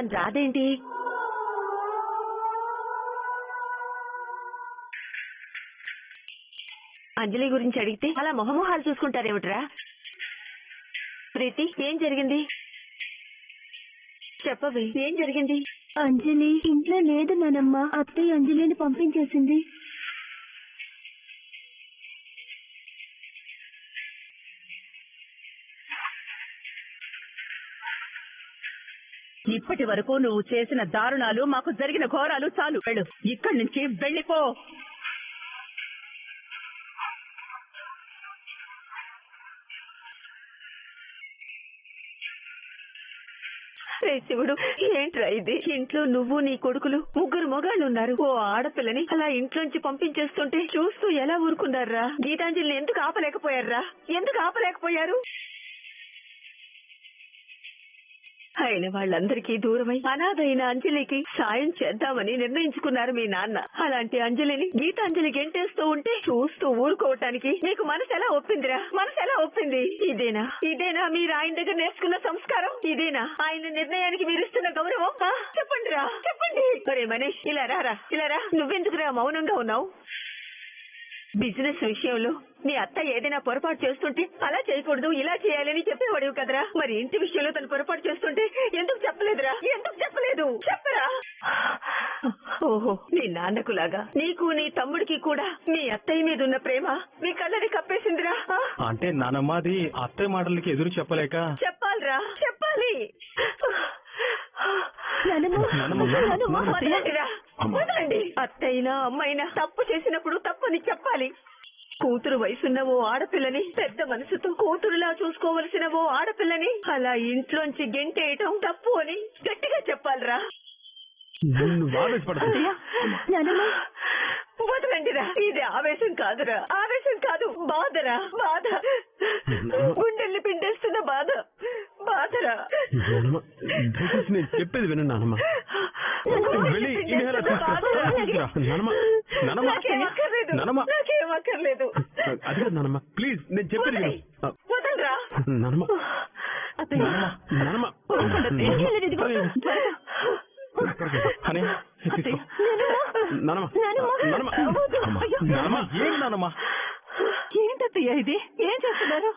తను రాదేంటి? అంజలి గురించి అడిగితే అలా మొహమొహాలు చూసుకుంటారేమిట్రా? ప్రీతి, ఏం జరిగింది? చెప్పవే, ఏం జరిగింది? అంజలి ఇంట్లో లేదు నానమ్మ. అత్తయ్య అంజలిని పంపించేసింది. ఇప్పటి వరకు నువ్వు చేసిన దారుణాలు, మాకు జరిగిన ఘోరాలు చాలు. వెళ్ళు, ఇక్కడి నుంచి వెళ్ళిపో. శివుడు, ఏంట్రా ఇది? ఇంట్లో నువ్వు నీ కొడుకులు ముగ్గురు మొగాళ్ళు ఉన్నారు. ఓ ఆడపిల్లని అలా ఇంట్లోంచి పంపించేస్తుంటే చూస్తూ ఎలా ఊరుకున్నారా? గీతాంజలిని ఎందుకు ఆపలేకపోయారా? ఎందుకు ఆపలేకపోయారు? అయిన వాళ్ళందరికీ దూరమై అనాథైన అంజలికి సాయం చేద్దామని నిర్ణయించుకున్నారు మీ నాన్న. అలాంటి అంజలిని గీతాంజలి గెంటేస్తూ ఉంటే చూస్తూ ఊరుకోవటానికి మీకు మనసు ఎలా ఒప్పిందిరా? మనసు ఎలా ఒప్పింది? ఇదేనా మీరు ఆయన దగ్గర నేర్చుకున్న సంస్కారం? ఇదేనా ఆయన నిర్ణయానికి మీరు ఇస్తున్న గౌరవం? చెప్పండి రా, చెప్పండి. ఒరే మనీష్, ఇలా రా. నువ్వెందుకురా మౌనంగా ఉన్నావు? బిజినెస్ విషయంలో నీ అత్త ఏదైనా పొరపాటు చేస్తుంటే అలా చేయకూడదు, ఇలా చేయాలని చెప్పేవాడు కదరా. మరి ఇంటి విషయంలో తను పొరపాటు చేస్తుంటే ఎందుకు చెప్పలేదురా? ఎందుకు చెప్పలేదు? చెప్పరా? ఓహో, నీ నాన్నకు లాగా నీకు నీ తమ్ముడికి కూడా మీ అత్తయ్య మీద ఉన్న ప్రేమ మీ కళ్ళని కప్పేసిందిరా. అంటే నానమ్మది అత్తయ్య మాటలకి ఎదురు చెప్పలేక. చెప్పాలిరా, చెప్పాలి. వదలండి. అత్తైనా అమ్మైనా తప్పు చేసినప్పుడు తప్పని చెప్పాలి. కూతురు వయసున్న ఓ ఆడపిల్లని, పెద్ద మనసుతో కూతురులా చూసుకోవలసిన ఓ ఆడపిల్లని అలా ఇంట్లోంచి గెంటేయటం తప్పు అని గట్టిగా చెప్పాలిరా. వదలండిరా. ఇది ఆవేశం కాదురా, ఆవేశం కాదు, బాధరా, బాధ. గుండెల్ని పిండేస్తున్న బాధరా. నేను చెప్పేది విను నానమ్మ. నాకేమక్కర్లేదు. అది కాదు నానమ్మ, ప్లీజ్ నేను చెప్పేది విను. వదలరా నానమ్మ. ఏంటయ్యా ఇది? ఏం చేస్తున్నారు?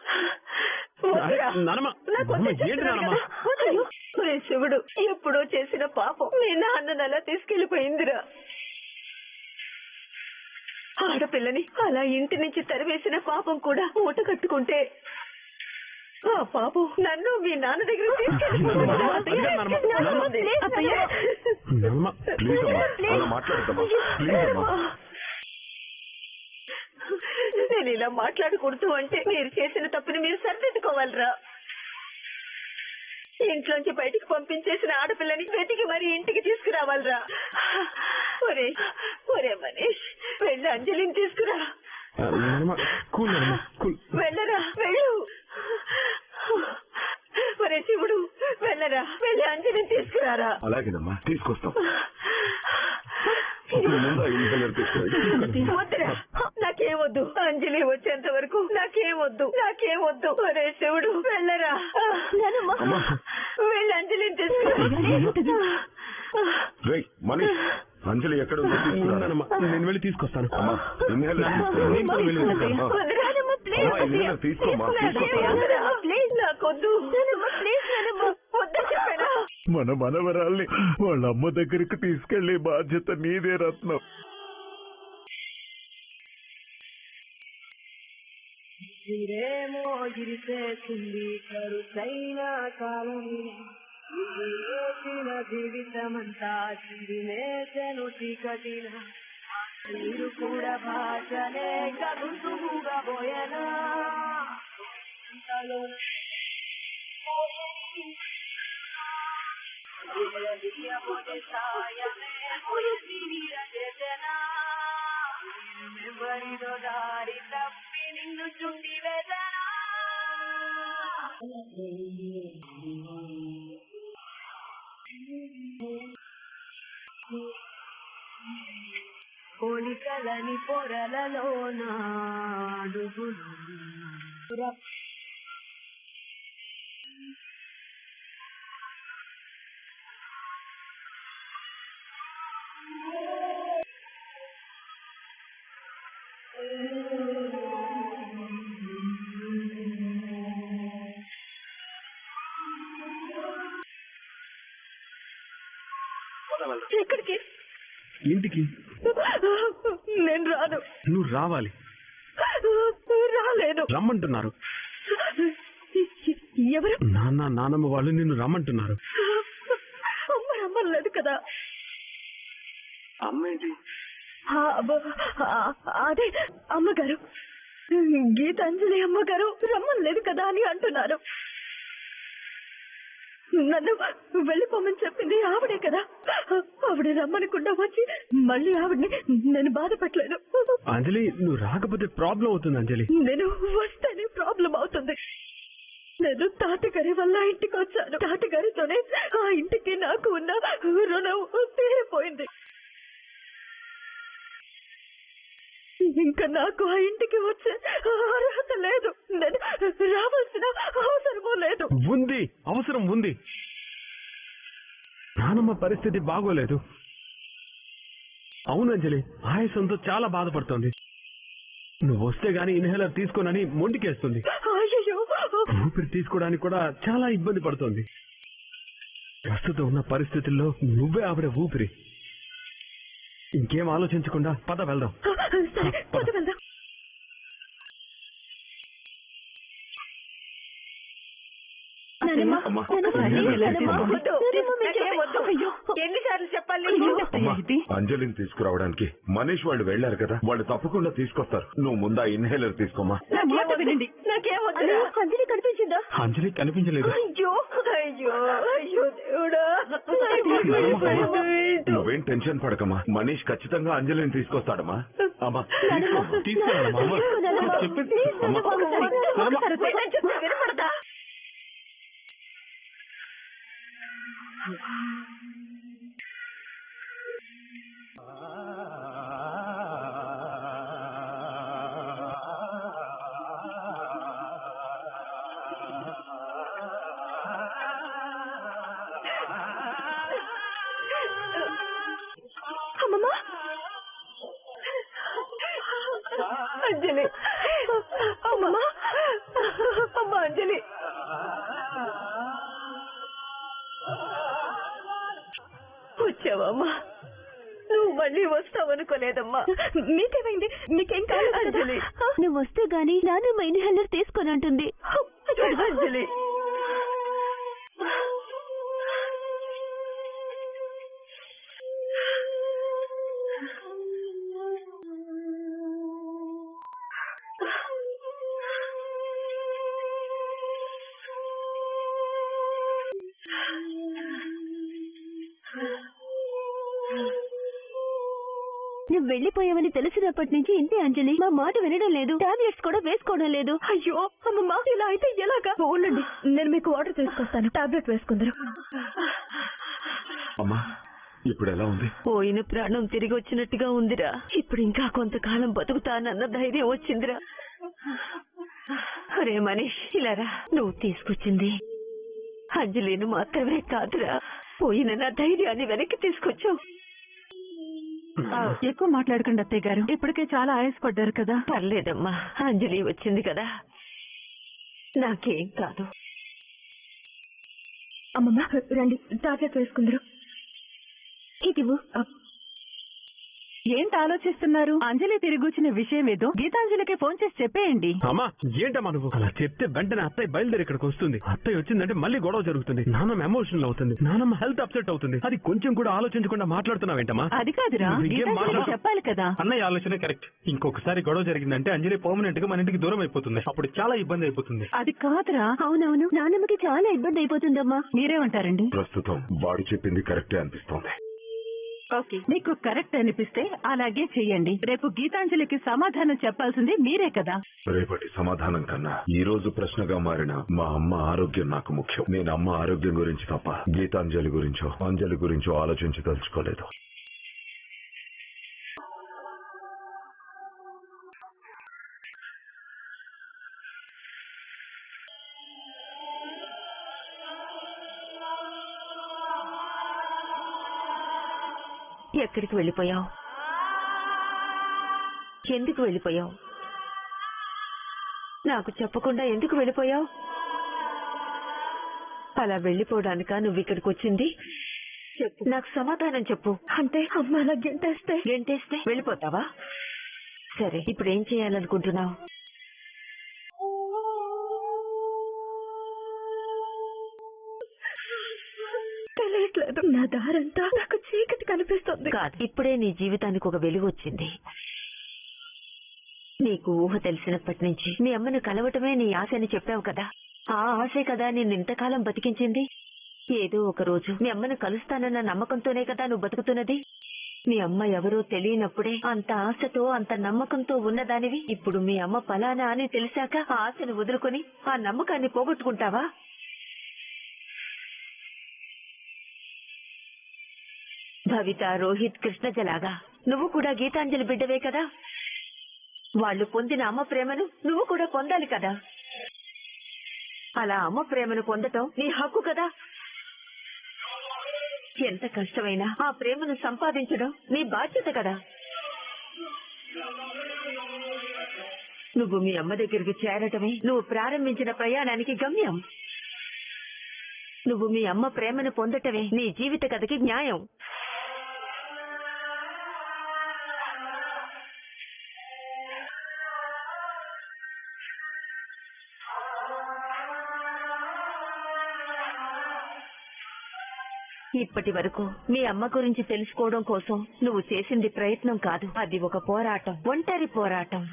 శివుడు ఎప్పుడో చేసిన పాపం మీ నాన్నను అలా తీసుకెళ్లిపోయిందిరా. ఆడపిల్లని అలా ఇంటి నుంచి తరివేసిన పాపం కూడా మూట కట్టుకుంటే ఆ పాపం నన్ను మీ నాన్న దగ్గర నేను ఇలా మాట్లాడకూడదు అంటే మీరు చేసిన తప్పుని మీరు సరిదిద్దుకోవాలరా. ఇంట్లోంచి బయటికి పంపించేసిన ఆడపిల్లని వెతికి మరి ఇంటికి తీసుకురావాలరా. ఒరే మనీష్, వెళ్ళి అంజలిని తీసుకురా. వెళ్ళరా, వెళ్ళు. ఒరే శివుడు, వెళ్ళరా, వెళ్ళి అంజలిని తీసుకురారా. అలాగేనమ్మా, తీసుకొస్తాం. వద్దురా, నాకేమొద్దు. అంజలి వచ్చేంత వరకు నాకేమొద్దు. ఒరే శివుడు, వెళ్ళరా. వెళ్ళి అంజలిని తీసుకురా. అంజలి ఎక్కడ నేను వెళ్ళి తీసుకొస్తాను. తీసుకోమా. నాకొద్దు. మన మనవరాల్ని వాళ్ళ అమ్మ దగ్గరికి తీసుకెళ్లే బాధ్యత నీదే రత్నం. గిరేమో గిరిసేసింది కరుసైన కాలం, జీవితమంతా చిరినేసెను చీకటిన, మీరు కూడా భాషనే కలుసుగా పోయనా. ఎవరిదో దారి తప్పి నిన్ను చుట్టి వేదనా. కోలికలని పొరలలో నాడుగులు ఎక్కడికి? ఇంటికి. నేను రాను. నువ్వు రావాలి. రాలేను. రమ్మంటున్నారు. ఎవరు? నాన్న నానమ్మ వాళ్ళు నిన్ను రమ్మంటున్నారు. అమ్మ రమ్మలేదు కదా. అమ్మ ఏంటి? అదే అమ్మగారు, గీతాంజలి అమ్మగారు రమ్మలేదు కదా అని అంటున్నారు. నన్ను వెళ్ళిపోమని చెప్పింది ఆవిడే కదా. ఆవిడ రమ్మనకుండా వచ్చి మళ్ళీ ఆవిడని నేను బాధపడలేను. అంజలి, నువ్వు రాకపోతే ప్రాబ్లం అవుతుంది. అంజలి, నేను వస్తేనే ప్రాబ్లం అవుతుంది. నేను తాతగారి వల్ల ఇంటికి వచ్చాను. తాతగారితోనే ఆ ఇంటికి నాకు ఉన్న రుణం తీరిపోయింది. ఇంకా నాకు ఆ ఇంటికి వచ్చే అర్హత లేదు. నేను రావాల్సిన అవసరమూ లేదు. ఉంది, అవసరం ఉంది. నానమ్మ పరిస్థితి బాగోలేదు. అవును అంజలి, ఆయాసంతో చాలా బాధపడుతోంది. నువ్వు వస్తే గానీ ఇన్హేలర్ తీసుకోనని మొండికేస్తుంది. అయ్యో, ఊపిరి తీసుకోవడానికి కూడా చాలా ఇబ్బంది పడుతోంది. ప్రస్తుతం ఉన్న పరిస్థితుల్లో నువ్వే ఆవిడ ఊపిరి. ఇంకేం ఆలోచించకుండా పద వెళ్దాం. సరే, పద వెళ్దాం. ఎన్నిసార్లు చెప్పాలి? అంజలిని తీసుకురావడానికి మనీష్ వాళ్ళు వెళ్లారు కదా, వాళ్ళు తప్పకుండా తీసుకొస్తారు. నువ్వు ముందా ఇన్హేలర్ తీసుకోమా. వినండి, నాకేమొద్దు. అంజలి కనిపించిందా? అంజలి కనిపించలేదు. అయ్యో అయ్యో అయ్యో దేవుడా. నువ్వేం టెన్షన్ పడకమ్మా, మనీష్ ఖచ్చితంగా అంజలిని తీసుకొస్తాడమ్మా. అమ్మా తీసుకురామ్మా. చెప్పింది వినపడదా? అమ్మమ్మ, అంజలి, అమ్మమ్మ, అమ్మ అంజలి. వచ్చావమ్మా? నువ్వు మళ్ళీ వస్తావనుకోలేదమ్మా. మీకేమైంది? మీకేం కాలేదు అంజలి? నువ్వు వస్తే గానీ నానమ్మ ఇన్హేలర్ తీసుకొని అంటుంది. అంజలి, నువ్వు వెళ్లిపోయావని తెలిసినప్పటి నుంచి ఇంతే అంజలి. మా మాట వినడం లేదు, టాబ్లెట్స్ కూడా వేసుకోవడం లేదు. అయ్యో అమ్మమ్మ, ఇలా అయితే ఎలాగా? ఉండండి, నేను మీకు వాటర్ తీసుకొస్తాను. టాబ్లెట్ వేసుకుందరు. అమ్మా, ఇప్పుడు ఎలా ఉంది? పోయిన ప్రాణం తిరిగి వచ్చినట్టుగా ఉందిరా. ఇప్పుడు ఇంకా కొంతకాలం బతుకుతానన్న ధైర్యం వచ్చిందిరా. అరే మనీష్, ఇలారా. నువ్వు తీసుకొచ్చింది అంజలిని మాత్రమే కాదురా, పోయిన నా ధైర్యాన్ని వెనక్కి తీసుకొచ్చావు. ఎక్కువ మాట్లాడకండి అత్తయ్య గారు, ఇప్పటికే చాలా ఆయాసపడ్డారు కదా. పర్లేదమ్మా, అంజలి వచ్చింది కదా, నాకేం కాదు. అమ్మమ్మ రండి, టాబ్లెట్ వేసుకుందరు. ఇదివ్వు. ఏంటి ఆలోచిస్తున్నారు? అంజలి తిరిగి వచ్చిన విషయం ఏదో గీతాంజలికి ఫోన్ చేసి చెప్పేయండి. అమ్మా, ఏంటమ్మా నువ్వు అలా చెప్తే వెంటనే అత్తయ్య బయలుదేరి ఇక్కడికి వస్తుంది. అత్తయ్య వచ్చిందంటే మళ్ళీ గొడవ జరుగుతుంది. నానమ్మ ఎమోషనల్ అవుతుంది, నానమ్మ హెల్త్ అప్సెట్ అవుతుంది. అది కొంచెం కూడా ఆలోచించకుండా మాట్లాడుతున్నావేంటమ్మా? అది కాదురా, గీతాంజలి చెప్పాలి కదా. అన్నయ్య ఆలోచన కరెక్ట్. ఇంకొకసారి గొడవ జరిగిందంటే అంజలి పర్మనెంట్ గా మన ఇంటికి దూరం అయిపోతుంది. అప్పుడు చాలా ఇబ్బంది అయిపోతుంది. అది కాదురా. అవునవును, నానమ్మకి చాలా ఇబ్బంది అయిపోతుందమ్మా. మీరేమంటారండి? ప్రస్తుతం వాడు చెప్పింది కరెక్టే అనిపిస్తోంది. ఓకే, మీకు కరెక్ట్ అనిపిస్తే అలాగే చెయ్యండి. రేపు గీతాంజలికి సమాధానం చెప్పాల్సింది మీరే కదా. రేపటి సమాధానం కన్నా ఈ రోజు ప్రశ్నగా మారిన మా అమ్మ ఆరోగ్యం నాకు ముఖ్యం. నేను అమ్మ ఆరోగ్యం గురించి తప్ప గీతాంజలి గురించో అంజలి గురించో ఆలోచించి తలుచుకోలేదు. ఎక్కడికి వెళ్ళిపోయావు? ఎందుకు వెళ్ళిపోయావు? నాకు చెప్పకుండా ఎందుకు వెళ్ళిపోయావు? అలా వెళ్ళిపోవడానిక నువ్వు ఇక్కడికి వచ్చింది? చెప్పు, నాకు సమాధానం చెప్పు. అంటే అమ్మ అలా గెంటేస్తే వెళ్ళిపోతావా? సరే, ఇప్పుడు ఏం చేయాలనుకుంటున్నావు? తెలియట్లేదు, నా దారంతా నాకు చీకటి కనిపిస్తుంది. కాదు, ఇప్పుడే నీ జీవితానికి ఒక వెలుగు వచ్చింది. నీకు ఊహ తెలిసినప్పటి నుంచి మీ అమ్మను కలవటమే నీ ఆశ అని చెప్పావు కదా. ఆ ఆశే కదా నిన్ను ఇంతకాలం బతికించింది. ఏదో ఒక రోజు మీ అమ్మను కలుస్తానన్న నమ్మకంతోనే కదా నువ్వు బతుకుతున్నది. మీ అమ్మ ఎవరో తెలియనప్పుడే అంత ఆశతో అంత నమ్మకంతో ఉన్నదానివి. ఇప్పుడు మీ అమ్మ ఫలానా అని తెలిసాక ఆ ఆశను వదులుకొని ఆ నమ్మకాన్ని పోగొట్టుకుంటావా? భవిత, రోహిత్, కృష్ణజలాగా నువ్వు కూడా గీతాంజలి బిడ్డవే కదా. వాళ్ళు పొందిన అమ్మ ప్రేమను నువ్వు కూడా పొందాలి కదా. అలా అమ్మ ప్రేమను పొందటం నీ హక్కు కదా. ఎంత కష్టమైనా ఆ ప్రేమను సంపాదించడం నీ బాధ్యత కదా. నువ్వు మీ అమ్మ దగ్గరికి చేరటమే నువ్వు ప్రారంభించిన ప్రయాణానికి గమ్యం. నువ్వు మీ అమ్మ ప్రేమను పొందటమే నీ జీవిత కథకి న్యాయం. ఇప్పటి వరకు మీ అమ్మ గురించి తెలుసుకోవడం కోసం నువ్వు చేసింది ప్రయత్నం కాదు, అది ఒక పోరాటం, ఒంటరి పోరాటం.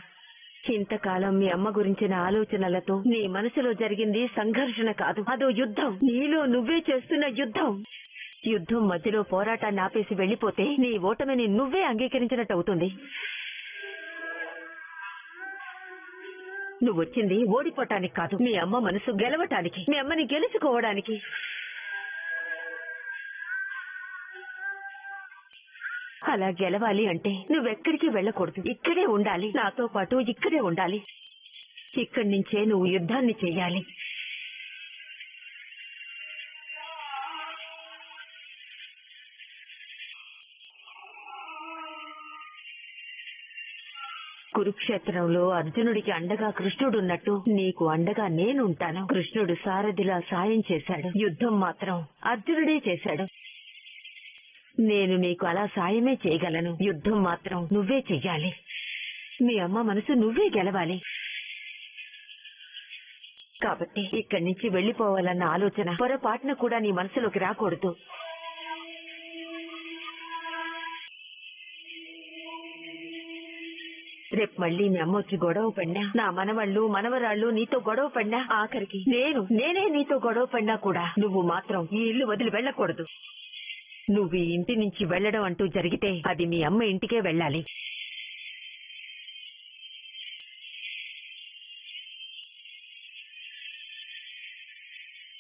ఇంతకాలం మీ అమ్మ గురించిన ఆలోచనలతో నీ మనసులో జరిగింది సంఘర్షణ కాదు, అదో యుద్ధం. నీలో నువ్వే చేస్తున్న యుద్ధం. యుద్ధం మధ్యలో పోరాటాన్ని ఆపేసి వెళ్లిపోతే నీ ఓటమిని నువ్వే అంగీకరించినట్టు అవుతుంది. నువ్వొచ్చింది ఓడిపోవటానికి కాదు, మీ అమ్మ మనసు గెలవటానికి, మీ అమ్మని గెలుచుకోవడానికి. అలా గెలవాలి అంటే నువ్వెక్కడికి వెళ్ళకూడదు, ఇక్కడే ఉండాలి. నాతో పాటు ఇక్కడే ఉండాలి. ఇక్కడి నుంచే నువ్వు యుద్ధాన్ని చెయ్యాలి. కురుక్షేత్రంలో అర్జునుడికి అండగా కృష్ణుడున్నట్టు నీకు అండగా నేనుంటాను. కృష్ణుడు సారథిలా సాయం చేశాడు, యుద్ధం మాత్రం అర్జునుడే చేశాడు. నేను నీకు అలా సాయమే చేయగలను, యుద్ధం మాత్రం నువ్వే చెయ్యాలి. మీ అమ్మ మనసు నువ్వే గెలవాలి. కాబట్టి ఇక్కడి నుంచి వెళ్లిపోవాలన్న ఆలోచన పొరపాటున కూడా నీ మనసులోకి రాకూడదు. రేపు మళ్ళీ మీ అమ్మ వచ్చి గొడవ పడినా, నా మనవాళ్ళు మనవరాళ్ళు నీతో గొడవ పడినా, ఆఖరికి నేనే నీతో గొడవ పడినా కూడా నువ్వు మాత్రం ఈ ఇల్లు వదిలి వెళ్ళకూడదు. నువ్వు ఈ ఇంటి నుంచి వెళ్లడం అంటూ జరిగితే అది మీ అమ్మ ఇంటికే వెళ్ళాలి.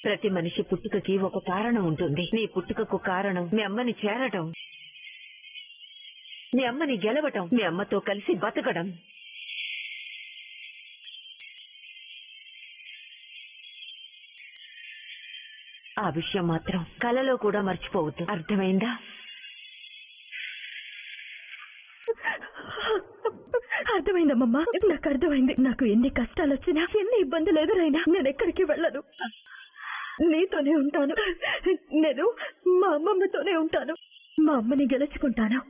ప్రతి మనిషి పుట్టుకకి ఒక కారణం ఉంటుంది. నీ పుట్టుకకు కారణం మీ అమ్మని చేరటం, మీ అమ్మని గెలవటం, మీ అమ్మతో కలిసి బతకడం. ఆ విషయం మాత్రం కలలో కూడా మర్చిపోవద్దు, అర్థమైందా? అర్థమైందమ్మా, నాకు అర్థమైంది. నాకు ఎన్ని కష్టాలు వచ్చినా, ఎన్ని ఇబ్బందులు ఎదురైనా నేను ఎక్కడికి వెళ్ళను. నీతోనే ఉంటాను. నేను మా అమ్మమ్మతోనే ఉంటాను. మా అమ్మని గెలుచుకుంటాను.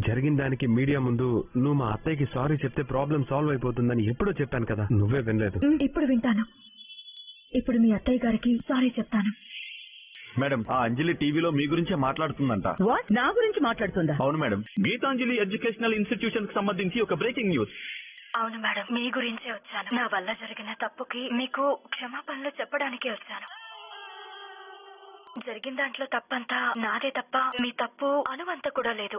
జరిగిన దానికి మీడియా ముందు నువ్వు మా అత్తయ్యకి సారీ చెప్తే ప్రాబ్లం సాల్వ్ అయిపోతుందని ఎప్పుడో చెప్పాను కదా, నువ్వే వినలేదు. ఇప్పుడు వింటాను. ఇప్పుడు మీ అత్తయ్య గారికి సారీ చెప్తాను. మేడం, ఆ అంజలి టీవీలో మీ గురించే మాట్లాడుతుందంట. నా గురించి మాట్లాడుతుందా? అవును మేడం, గీతాంజలి ఎడ్యుకేషనల్ ఇన్స్టిట్యూషన్ కి సంబంధించి ఒక బ్రేకింగ్ న్యూస్. అవును మేడం, మీ గురించే వచ్చాను. నా వల్ల జరిగిన తప్పుకి మీకు క్షమాపణలు చెప్పడానికే వచ్చాను. జరిగిన దాంట్లో తప్పంతా నాదే తప్ప మీ తప్పు అనువంత కూడా లేదు.